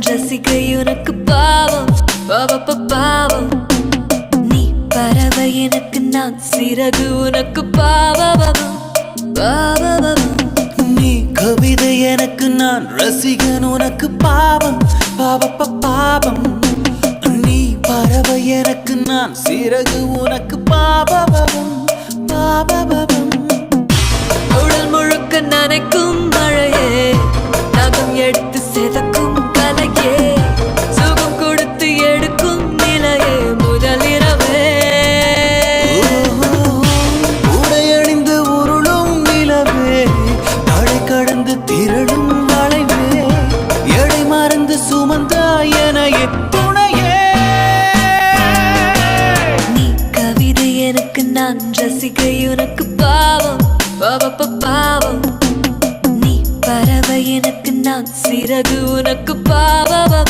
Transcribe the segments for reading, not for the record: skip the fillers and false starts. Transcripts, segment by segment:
ரசிகை உனக்கு பாவம் பாவம். நீ பறவை எனக்கு நான் சிறகு உனக்கு பாவம். நீ கவிதை எனக்கு நான் ரசிகன் உனக்கு பாவம் பாவம். நீ பறவை எனக்கு நான் சிறகு உனக்கு பாவம். உடல் முழுக்க நனைக்கும் மழையே, நகம் எடுத்து செதக்கும் கலையே, சுகம் கொடுத்து எடுக்கும் நிலையே முதலிரவே. உடையணிந்து உருளும் நிலவே, தடை கடந்து திரளும் வளைவே, எடை மறந்து சுமந்தா எனையே துணையே. நீ கவிதை எனக்கு நான் ரசிகை உனக்கு பாவம் பாவம். நீ பறவை எனக்கு நான் சிறகு உனக்கு பாவம்.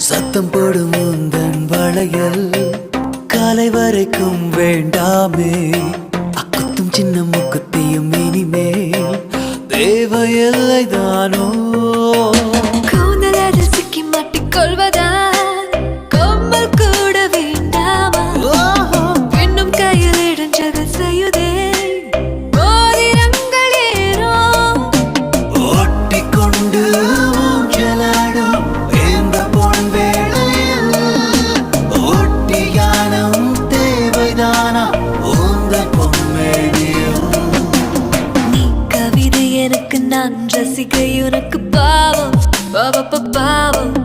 சத்தம் போடும் உந்தன் வளையல் காலை வரைக்கும் வேண்டாமே, அக்குத்தும் சின்ன முக்குத்தியும் இனிமேல் தேவையில்லை தானோ. கூந்தலில் சிக்கி மாட்டிக்கொள்வதா, கொம்பல் கூட வேண்டாமா, இன்னும் கையில் இடைஞ்சல் செய்யுதே மோதிரங்கள் ஏறோ. ஓட்டிக்கொண்டு ஊஞ்சலாடும் இந்த பொன் வேளையில் ஓட்டியானம் தேவைதானா உந்தன் பொன்மேனியும். நீ கவிதை எனக்கு நான் ரசிகை உனக்கு பாவம் பாவம்.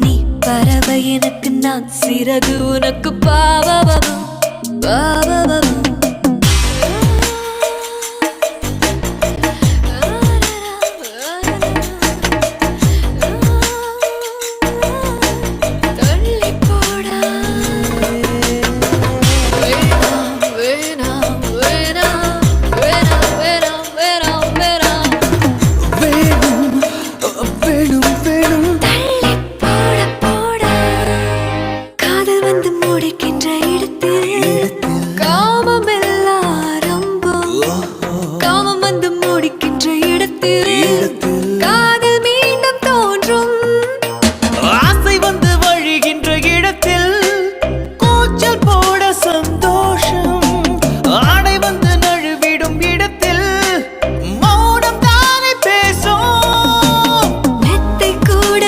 நீ பறவை எனக்கு நான் சிறகு உனக்கு பாவம். தள்ளி போடா, வேணாம் வேணாம் வேணாம் வேணாம் வேணாம் வேணாம் வேணாம். வேணும் தள்ளி போட போடா, காதல் வந்து முடிக்கின்ற இடத்தில் காமம் எல்லாம் ஆரம்பம். காமம் வந்து முடிக்கின்ற இடத்தில் காதல் மீண்டும் தோன்றும். ஆசை வந்து வழிகின்ற இடத்தில் கூச்சல் போட சந்தோஷம். ஆடை வந்து நழுவிடும் இடத்தில் மௌனம் தானே பேசும். மெத்தை கூட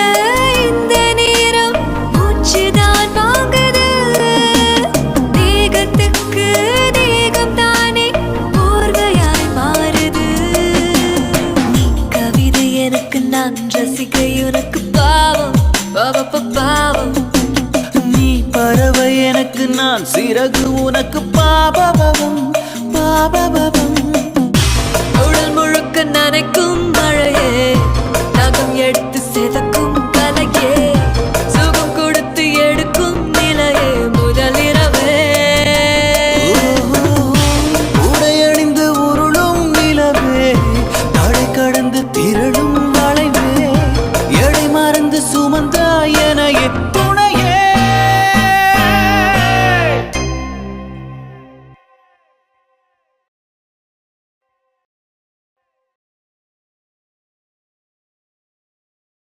இந்த நேரம் மூச்சுதான் வாங்குது. தேகத்துக்கு தேகம் தானே போர்வையாய் மாறுது. நீ கவிதை எனக்கு நான் ரசிகை உனக்கு பாவம் பாவம். நீ பறவை எனக்கு நான் சிறகு உனக்கு பாவம். உடல் முழுக்க நனைக்கும் மழையே, நகம் எடுத்து செதக்கும் கலையே, சுகம் கொடுத்து எடுக்கும் நிலையே முதலிரவே. உடையணிந்து உருளும் நிலவே, தடை கடந்து திரளும் வளைவே, எடை மறந்து சுமந்தா எனையே துணை.